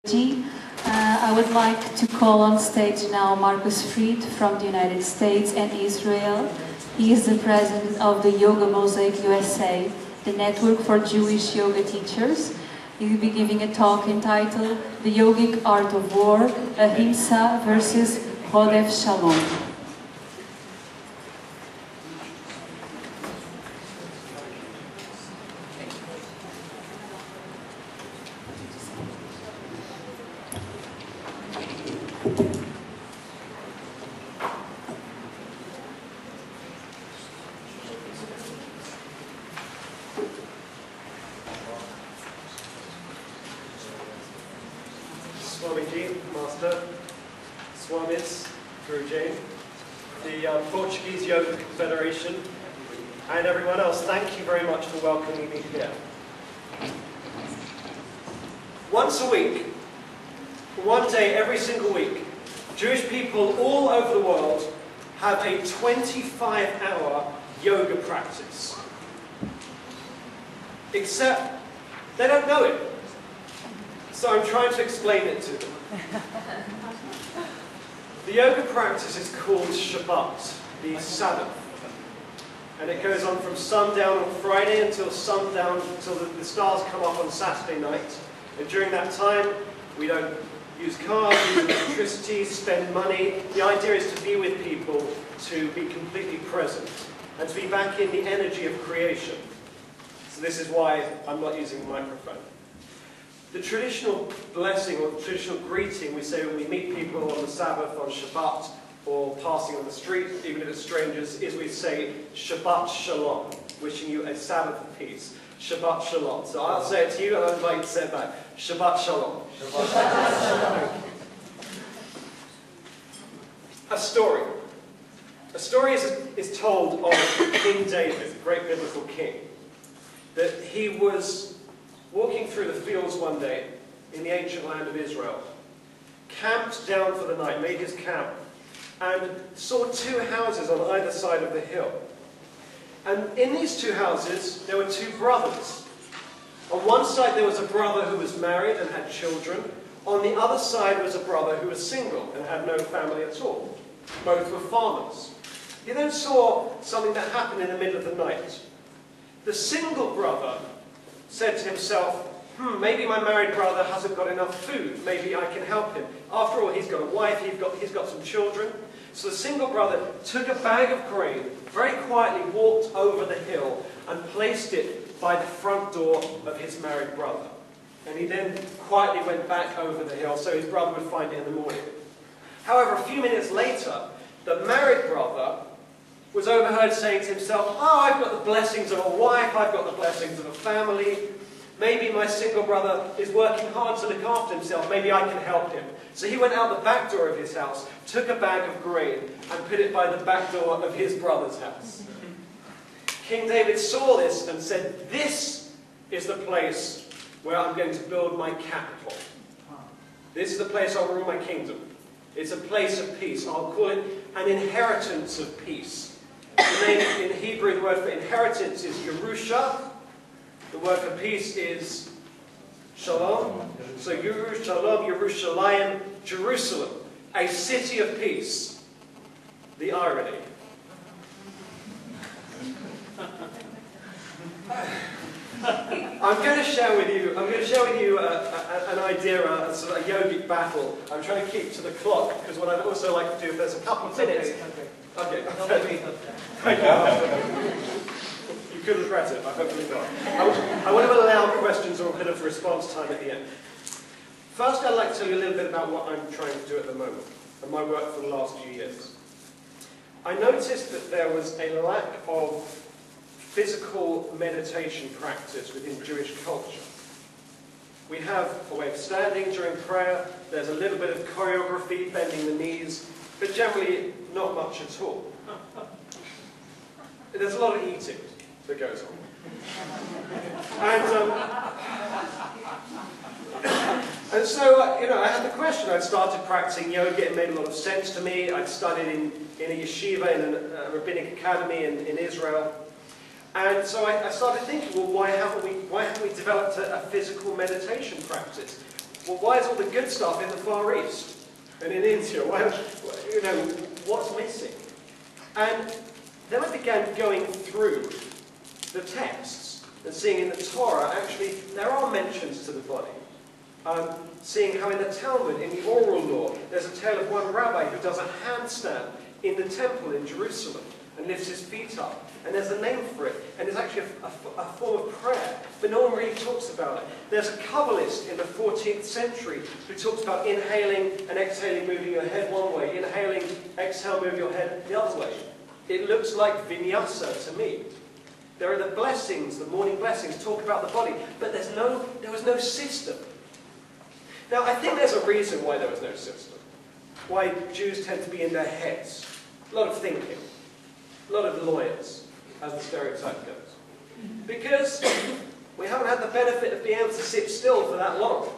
I would like to call on stage now Marcus Fried from the United States and Israel. He is the president of the Yoga Mosaic USA, the network for Jewish yoga teachers. He will be giving a talk entitled The Yogic Art of War, Ahimsa versus Rodef Shalom. Swamiji, Master, Swamis, Guruji, the Portuguese Yoga Confederation, and everyone else, thank you very much for welcoming me here. Once a week, one day every single week, Jewish people all over the world have a 25-hour yoga practice. Except they don't know it. So I'm trying to explain it to them. The yoga practice is called Shabbat, the Sabbath. And it goes on from sundown on Friday until sundown, until the stars come up on Saturday night. And during that time, we don't use cars, use electricity, spend money. The idea is to be with people, to be completely present, and to be back in the energy of creation. So this is why I'm not using a microphone. The traditional blessing or the traditional greeting we say when we meet people on the Sabbath, on Shabbat, or passing on the street, even if it's strangers, is we say Shabbat Shalom, wishing you a Sabbath of peace. Shabbat Shalom. So I'll say it to you and I'd like to say it back. Shabbat Shalom. Shabbat Shalom. A story. A story is told of King David, the great biblical king, that he was walking through the fields one day in the ancient land of Israel, camped down for the night, made his camp, and saw two houses on either side of the hill. And in these two houses, there were two brothers. On one side, there was a brother who was married and had children. On the other side was a brother who was single and had no family at all. Both were farmers. He then saw something that happened in the middle of the night. The single brother said to himself, maybe my married brother hasn't got enough food. Maybe I can help him. After all, he's got a wife, he's got some children. So the single brother took a bag of grain, very quietly walked over the hill and placed it by the front door of his married brother. And he then quietly went back over the hill so his brother would find it in the morning. However, a few minutes later, the married brother was overheard saying to himself, I've got the blessings of a wife, I've got the blessings of a family. Maybe my single brother is working hard to look after himself, maybe I can help him. So he went out the back door of his house, took a bag of grain, and put it by the back door of his brother's house. King David saw this and said, this is the place where I'm going to build my capital. This is the place I'll rule my kingdom. It's a place of peace. I'll call it an inheritance of peace. The name in Hebrew, the word for inheritance is Yerusha. The word for peace is Shalom. So Shalom, Yerushalayim, Jerusalem, a city of peace. The irony. I'm going to share with you an idea, a sort of a yogic battle. I'm trying to keep to the clock because what I'd also like to do, if there's a couple of minutes. Okay. Thank you. You could regret it, but hopefully not. I want to allow questions or a bit of response time at the end. First, I'd like to tell you a little bit about what I'm trying to do at the moment and my work for the last few years. I noticed that there was a lack of physical meditation practice within Jewish culture. We have a way of standing during prayer, there's a little bit of choreography, bending the knees, but generally not much at all. There's a lot of eating that goes on. And so, I had the question. I'd started practicing yoga, it made a lot of sense to me. I'd studied in a yeshiva, in a rabbinic academy in Israel. And so I started thinking, well, why haven't we developed a physical meditation practice? Well, why is all the good stuff in the Far East and in India? Why, what's missing? And then I began going through the texts and seeing in the Torah, actually, there are mentions to the body. Seeing how in the Talmud, in the oral law, there's a tale of one rabbi who does a handstand in the temple in Jerusalem and lifts his feet up. And there's a name for it. And it's actually a form of prayer. But no one really talks about it. There's a Kabbalist in the 14th century who talks about inhaling and exhaling, moving your head one way. Inhaling, exhale, move your head the other way. It looks like vinyasa to me. There are the blessings, the morning blessings, talk about the body. But there was no system. Now, I think there's a reason why there was no system. Why Jews tend to be in their heads. A lot of thinking. A lot of lawyers, as the stereotype goes. Because we haven't had the benefit of being able to sit still for that long.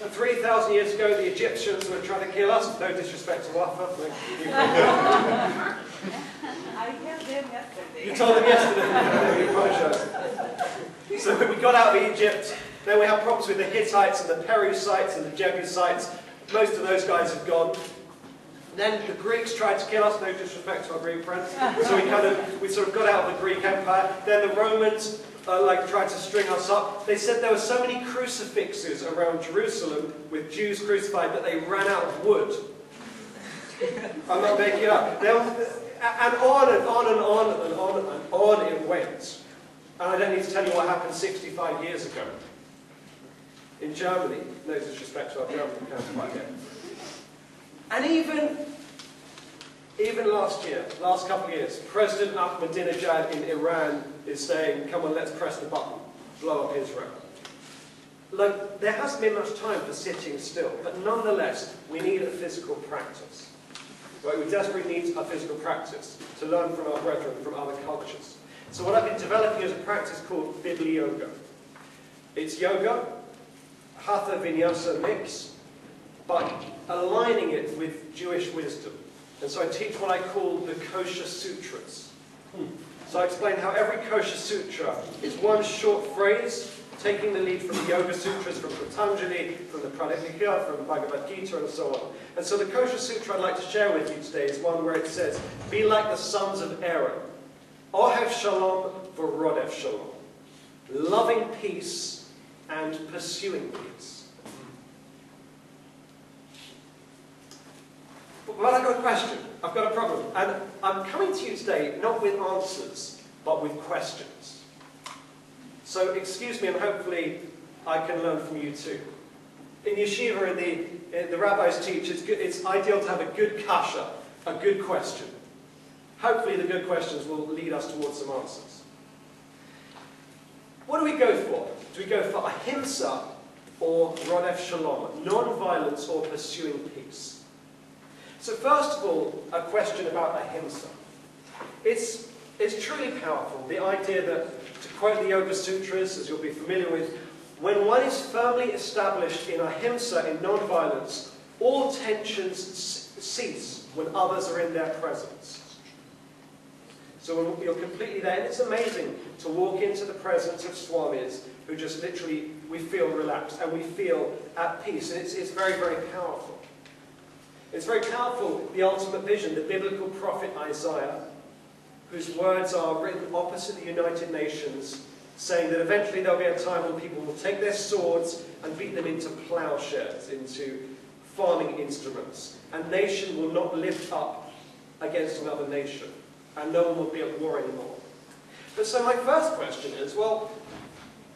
And 3,000 years ago, the Egyptians were trying to kill us. No disrespect to Wafa. I told them yesterday. You told them yesterday. You apologise. So we got out of Egypt. Then we had problems with the Hittites and the Perusites and the Jebusites. Most of those guys have gone. Then the Greeks tried to kill us, no disrespect to our Greek friends. So we sort of got out of the Greek Empire. Then the Romans tried to string us up. They said there were so many crucifixes around Jerusalem with Jews crucified that they ran out of wood. I'm not making it up. And on and on and on and on and on it went. And I don't need to tell you what happened 65 years ago. In Germany, no disrespect to our German counterpart here. And even last couple of years, President Ahmadinejad in Iran is saying, come on, let's press the button, blow up Israel. Look, there hasn't been much time for sitting still, but nonetheless, we need a physical practice. Right? We desperately need a physical practice to learn from our brethren from other cultures. So what I've been developing is a practice called Bibli-Yoga. It's yoga, Hatha Vinyasa mix, but aligning it with Jewish wisdom. And so I teach what I call the kosher sutras. So I explain how every kosher sutra is one short phrase, taking the lead from the Yoga Sutras, from Patanjali, from the Pranipika, from Bhagavad Gita, and so on. And so the kosher sutra I'd like to share with you today is one where it says, be like the sons of Aaron, Rodef Shalom for Rodef Shalom, loving peace and pursuing peace. But I've got a question, I've got a problem, and I'm coming to you today not with answers, but with questions. So excuse me, and hopefully I can learn from you too. In yeshiva, in the rabbis teach, it's ideal to have a good kasha, a good question. Hopefully the good questions will lead us towards some answers. What do we go for? Do we go for Ahimsa or Rodef Shalom, non-violence or pursuing peace? So first of all, a question about Ahimsa. It's truly powerful, the idea that, to quote the Yoga Sutras, as you'll be familiar with, when one is firmly established in Ahimsa, in non-violence, all tensions cease when others are in their presence. So when you're completely there, and it's amazing to walk into the presence of Swamis who just literally, we feel relaxed and we feel at peace. And it's very, very powerful. It's very powerful, the ultimate vision, the biblical prophet Isaiah, whose words are written opposite the United Nations, saying that eventually there'll be a time when people will take their swords and beat them into plowshares, into farming instruments. And nation will not lift up against another nation, and no one will be at war anymore. But so my first question is, well,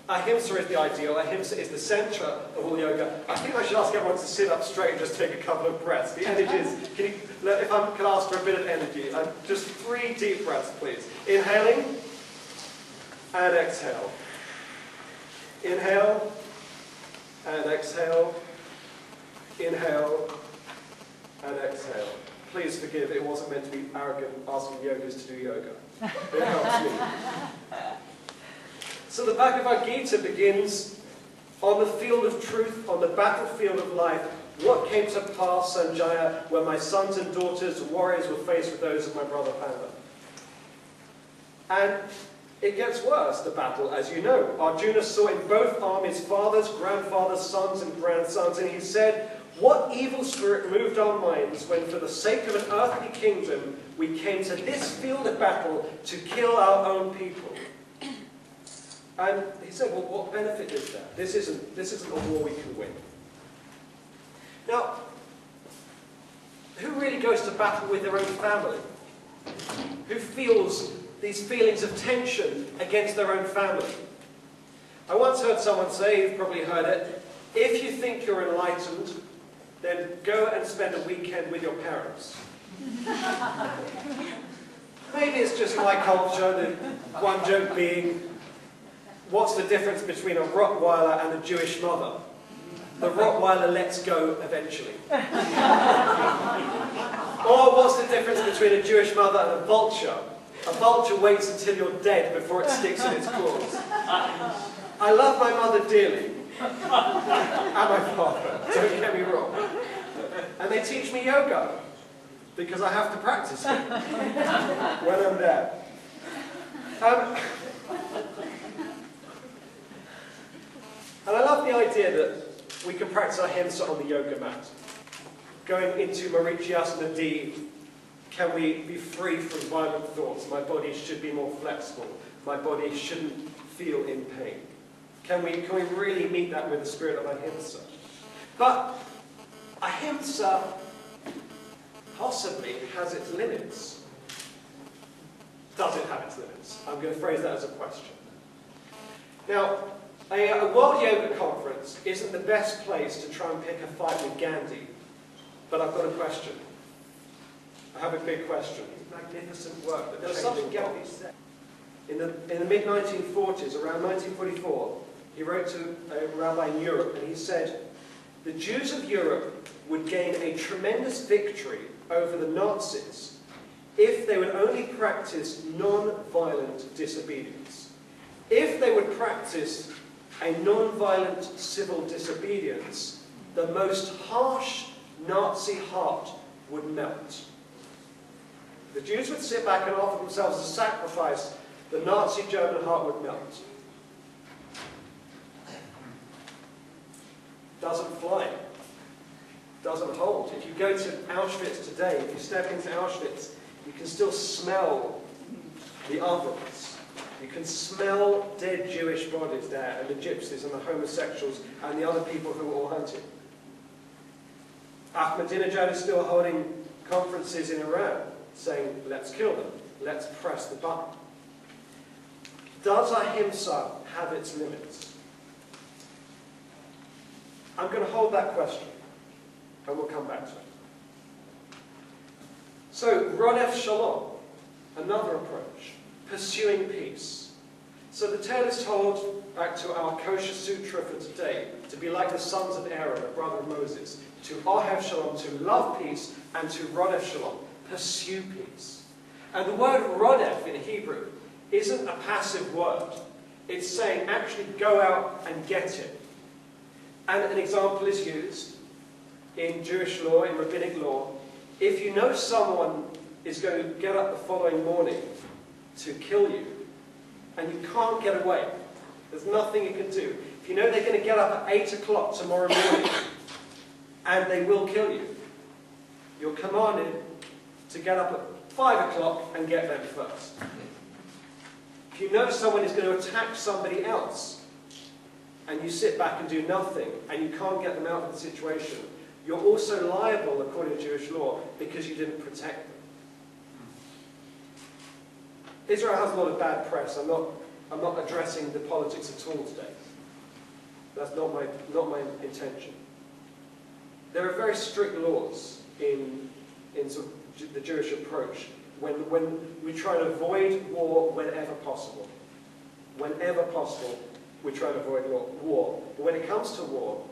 Ahimsa is the ideal, Ahimsa is the centre of all yoga. I think I should ask everyone to sit up straight and just take a couple of breaths. The energy is, if I could ask for a bit of energy, just 3 deep breaths, please. Inhaling and exhale. Inhale and exhale. Inhale and exhale. Please forgive, it wasn't meant to be arrogant asking yogis to do yoga. It helps me. So the Bhagavad Gita begins, on the field of truth, on the battlefield of life, what came to pass, Sanjaya, when my sons and daughters, warriors, were faced with those of my brother Panda? And It gets worse, the battle, as you know. Arjuna saw in both armies fathers, grandfathers, sons, and grandsons, and he said, "What evil spirit moved our minds when, for the sake of an earthly kingdom, we came to this field of battle to kill our own people?" And he said, "Well, what benefit is there? This isn't a war we can win." Now, who really goes to battle with their own family? Who feels these feelings of tension against their own family? I once heard someone say, you've probably heard it, if you think you're enlightened, then go and spend a weekend with your parents. Maybe it's just my culture, the one joke being, what's the difference between a Rottweiler and a Jewish mother? The Rottweiler lets go eventually. Or what's the difference between a Jewish mother and a vulture? A vulture waits until you're dead before it sticks in its claws. I love my mother dearly. And my father, don't get me wrong. And they teach me yoga, because I have to practice it when I'm there. And I love the idea that we can practice Ahimsa on the yoga mat. Going into Marichiasana D, can we be free from violent thoughts? My body should be more flexible. My body shouldn't feel in pain. Can we really meet that with the spirit of Ahimsa? But Ahimsa possibly has its limits. Does it have its limits? I'm going to phrase that as a question. Now, a World Yoga Conference isn't the best place to try and pick a fight with Gandhi, but I've got a question. I have a big question. Magnificent work that there's something Gandhi said. In the mid-1940s, around 1944, he wrote to a rabbi in Europe, and he said, "The Jews of Europe would gain a tremendous victory over the Nazis if they would only practice non-violent disobedience. If they would practice a non-violent civil disobedience, the most harsh Nazi heart would melt. The Jews would sit back and offer themselves as a sacrifice, the Nazi German heart would melt." Doesn't fly. Doesn't hold. If you go to Auschwitz today, if you step into Auschwitz, you can still smell the ovens. You can smell dead Jewish bodies there, and the gypsies and the homosexuals and the other people who were all hunted. Ahmadinejad is still holding conferences in Iran, saying, let's kill them, let's press the button. Does Ahimsa have its limits? I'm going to hold that question, and we'll come back to it. So, Rodef Shalom, another approach, pursuing peace. So the tale is told, back to our kosher sutra for today, to be like the sons of Aaron, the brother of Moses, to Rodef Shalom, to love peace, and to Rodef Shalom, pursue peace. And the word Rodef in Hebrew isn't a passive word. It's saying, actually go out and get it. And an example is used in Jewish law, in rabbinic law. If you know someone is going to get up the following morning to kill you, and you can't get away, there's nothing you can do. If you know they're going to get up at 8 o'clock tomorrow morning, and they will kill you, you're commanded to get up at 5 o'clock and get them first. If you know someone is going to attack somebody else, and you sit back and do nothing, and you can't get them out of the situation, you're also liable, according to Jewish law, because you didn't protect them. Israel has a lot of bad press. I'm not addressing the politics at all today. That's not my intention. There are very strict laws in sort of the Jewish approach when we try to avoid war whenever possible. Whenever possible, we try to avoid war. But when it comes to war,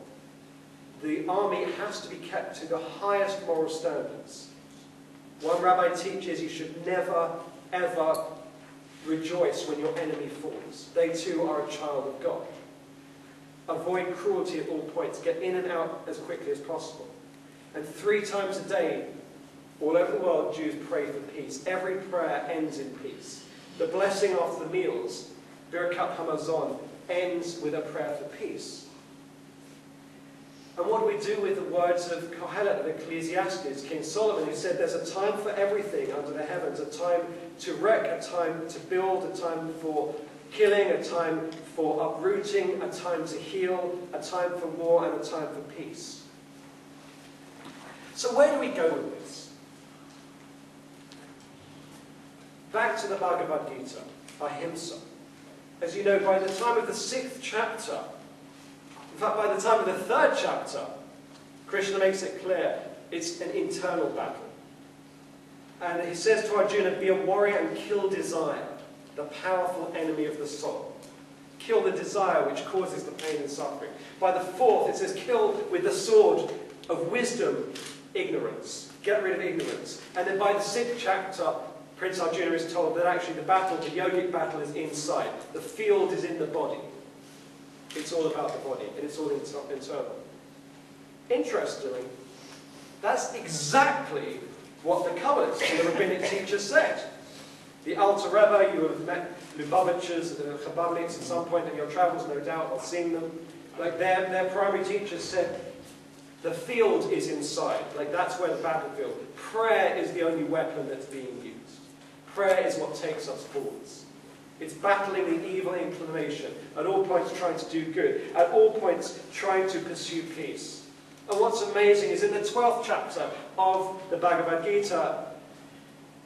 the army has to be kept to the highest moral standards. One rabbi teaches you should never, ever rejoice when your enemy falls. They too are a child of God. Avoid cruelty at all points. Get in and out as quickly as possible. And 3 times a day, all over the world, Jews pray for peace. Every prayer ends in peace. The blessing after the meals, Birkat Hamazon, ends with a prayer for peace. And what do we do with the words of Kohelet of Ecclesiastes, King Solomon, who said there's a time for everything under the heavens, a time to wreck, a time to build, a time for killing, a time for uprooting, a time to heal, a time for war, and a time for peace. So where do we go with this? Back to the Bhagavad Gita, Ahimsa. As you know, by the time of the 6th chapter, in fact, by the time of the 3rd chapter, Krishna makes it clear it's an internal battle. And he says to Arjuna, be a warrior and kill desire, the powerful enemy of the soul. Kill the desire which causes the pain and suffering. By the 4th, it says, kill with the sword of wisdom, ignorance. Get rid of ignorance. And then by the 6th chapter, Prince Arjuna is told that actually the battle, the yogic battle, is inside. The field is in the body. It's all about the body, and it's all internal. Interestingly, that's exactly what the Kabbalists and the rabbinic teachers said. The Alter Rebbe, you have met Lubavitchers, Chabadniks at some point in your travels, no doubt, or seen them. Like their primary teachers said, the field is inside. Like that's where the battlefield. Prayer is the only weapon that's being used. Prayer is what takes us forwards. It's battling the evil inclination, at all points trying to do good, at all points trying to pursue peace. And what's amazing is in the 12th chapter of the Bhagavad Gita,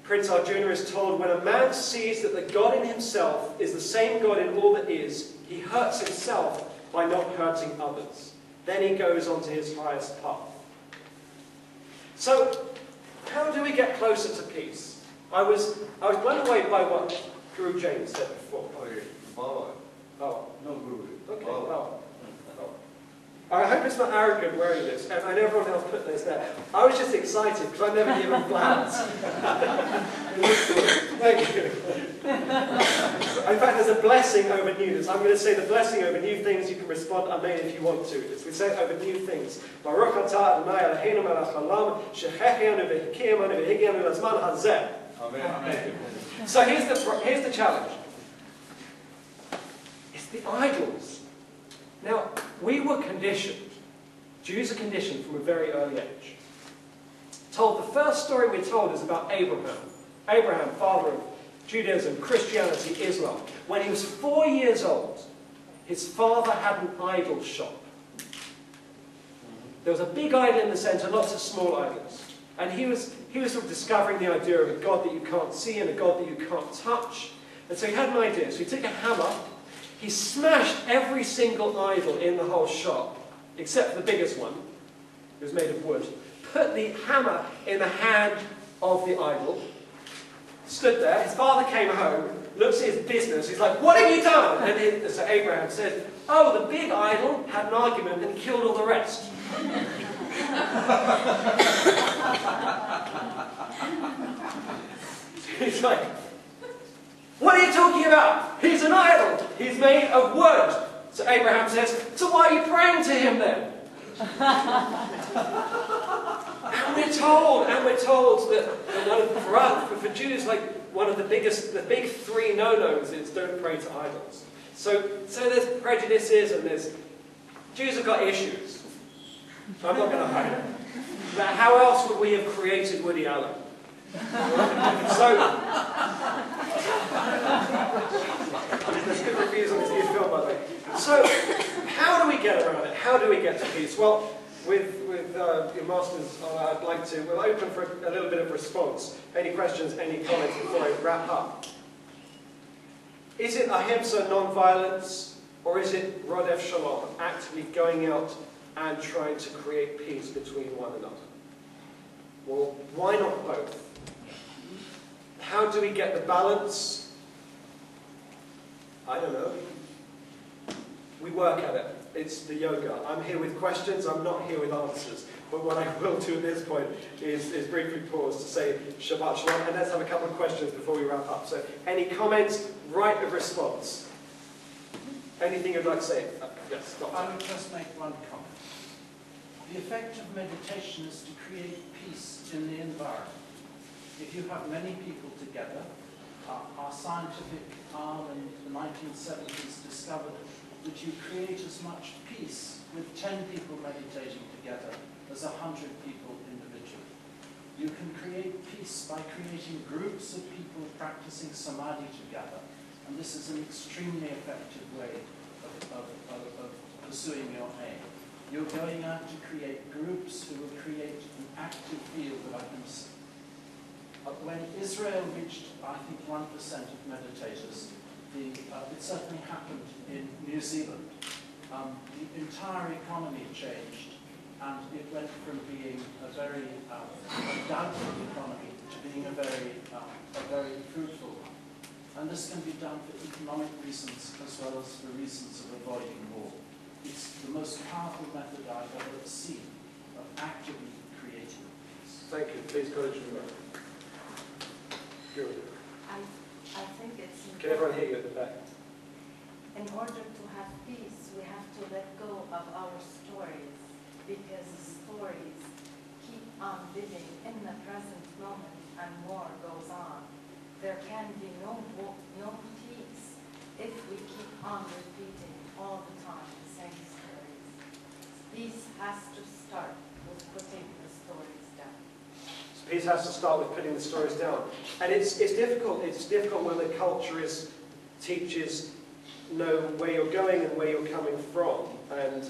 Prince Arjuna is told, when a man sees that the God in himself is the same God in all that is, he hurts himself by not hurting others. Then he goes on to his highest path. So, how do we get closer to peace? I was blown away by what Guru James said before. Oh. No Guru. Okay. Oh. I hope it's not arrogant wearing this, and everyone else put this there. I was just excited because I've never given flowers. Thank you. In fact, there's a blessing over newness. I'm going to say the blessing over new things. You can respond amen if you want to. As we say it over new things. Baruch atah Adonai Eloheinu melech haolam shechechianu v'hikianu v'higianu lazman hazeh. Amen. So here's the challenge. It's the idols. Now, we were conditioned, Jews are conditioned from a very early age. The first story we're told is about Abraham. Abraham, father of Judaism, Christianity, Islam. When he was 4 years old, his father had an idol shop. There was a big idol in the center, lots of small idols. And he was sort of discovering the idea of a God that you can't see and a God that you can't touch. And so he had an idea. So he took a hammer. He smashed every single idol in the whole shop, except for the biggest one. It was made of wood. Put the hammer in the hand of the idol. Stood there. His father came home, looks at his business. He's like, what have you done? And so Abraham said, oh, the big idol had an argument and killed all the rest. He's like, what are you talking about? He's an idol. He's made of wood. So Abraham says, so why are you praying to him then? And we're told that one of, for Jews, like one of the big 3 no-nos is don't pray to idols. So there's prejudices and Jews have got issues. I'm not going to hide it. But how else would we have created Woody Allen? So, there's good reviews on this new film, by the way. So, how do we get around it? How do we get to peace? Well, with your masters, we'll open for a little bit of response. Any questions, any comments before I wrap up? Is it Ahimsa, non-violence, or is it Rodef Shalom, actively going out and trying to create peace between one another? Well, why not both? How do we get the balance? I don't know. We work at it. It's the yoga. I'm here with questions, I'm not here with answers. But what I will do at this point is briefly pause to say Shabbat Shalom, and let's have a couple of questions before we wrap up. So, any comments, right of response? Anything you'd like to say? Yes, Doctor. I would just make one comment. The effect of meditation is to create peace in the environment. If you have many people together, our scientific arm in the 1970s discovered that you create as much peace with 10 people meditating together as 100 people individually. You can create peace by creating groups of people practicing samadhi together, and this is an extremely effective way of pursuing your aim. You're going out to create groups who will create an active field of Ahimsa. When Israel reached, I think, 1% of meditators, it certainly happened in New Zealand. The entire economy changed, and it went from being a very doubtful economy to being a very fruitful one. And this can be done for economic reasons as well as for reasons of avoiding war. It's the most powerful method I've ever seen of actively creating peace. Thank you. Please go to you. I think it's important. Can everyone hear you at the back? In order to have peace, we have to let go of our stories, because stories keep on living in the present moment and more goes on. There can be no peace if we keep on repeating all the time the same stories. Peace has to start with putting the stories down. Peace has to start with putting the stories down. And it's difficult. It's difficult when the culture teaches know where you're going and where you're coming from, and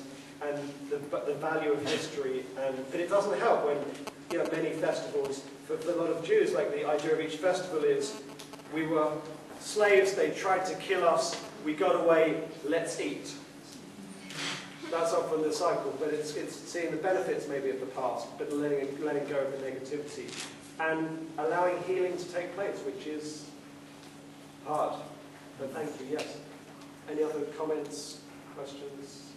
the value of history. But it doesn't help when many festivals, for a lot of Jews, like the idea of each festival is, we were slaves, they tried to kill us, we got away, let's eat. That's often the cycle, but it's seeing the benefits maybe of the past, but letting go of the negativity, and allowing healing to take place, which is hard. But thank you, yes. Any other comments, questions?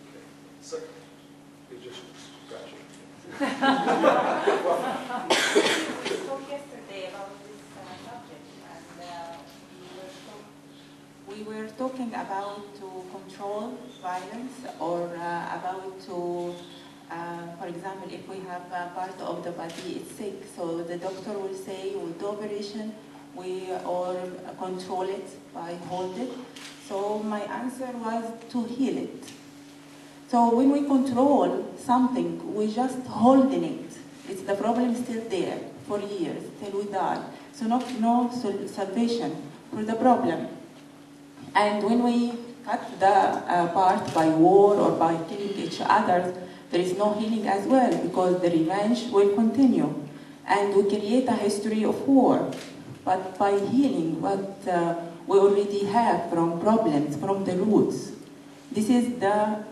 Okay. So, you're just scratching. We spoke yesterday about this subject, and we were talking about to control violence, or about to, for example, if we have a part of the body is sick, so the doctor will say we'll do operation, or control it by hold it. So my answer was to heal it. So when we control something, we just holding it. It's the problem still there for years till we die. So no salvation for the problem. And when we cut the part by war or by killing each other, there is no healing as well, because the revenge will continue. And we create a history of war. But by healing what we already have from problems, from the roots, this is the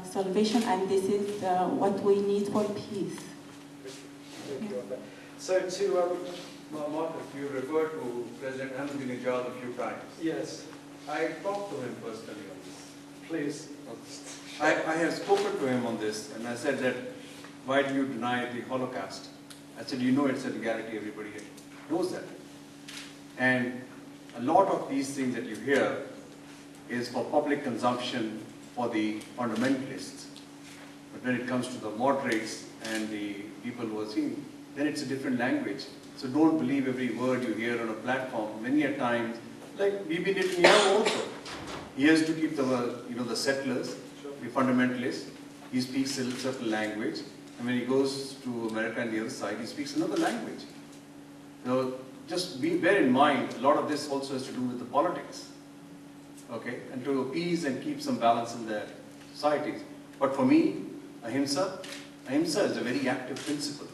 salvation, and this is what we need for peace. Thank you. So to... Marcus, you referred to President Ahmadinejad a few times. Yes. I talked to him personally on this. Please. I have spoken to him on this, and I said that, why do you deny the Holocaust? I said, you know it's a reality, everybody knows that. And a lot of these things that you hear is for public consumption for the fundamentalists. But when it comes to the moderates and the people who are seeing, then it's a different language. So don't believe every word you hear on a platform. Many a times, like Bibi Netanyahu also, he has to keep the settlers, the fundamentalists. He speaks a certain language, and when he goes to America and the other side, he speaks another language. So just bear in mind, a lot of this also has to do with the politics, okay, and to appease and keep some balance in their societies. But for me, Ahimsa is a very active principle.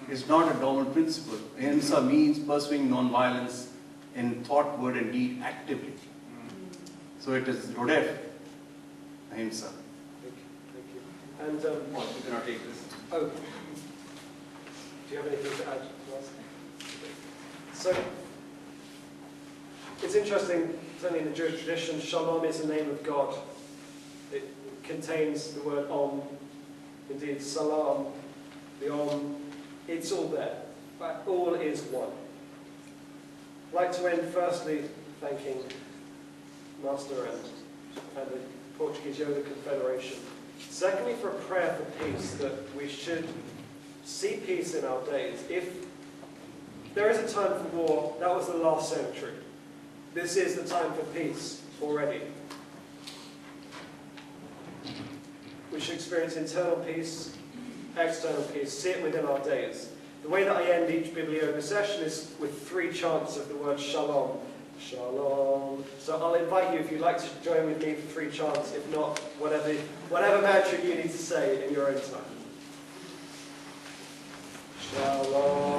It's not a dormant principle. Ahimsa means pursuing non-violence in thought, word, and deed actively. So it is Rodef Ahimsa. Thank you. And You cannot take this. oh, do you have anything to add to us? So it's interesting. Certainly in the Jewish tradition, Shalom is the name of God. It contains the word Om, indeed Salam, the Om. It's all there. But all is one. I'd like to end firstly thanking Master and the Portuguese Yoga Confederation. Secondly, for a prayer for peace, that we should see peace in our days. If There is a time for war. That was the last century. This is the time for peace already. We should experience internal peace, external peace, see it within our days. The way that I end each Biblioga session is with 3 chants of the word Shalom. Shalom. So I'll invite you, if you'd like to join with me for 3 chants. If not, whatever mantra you need to say in your own time. Shalom.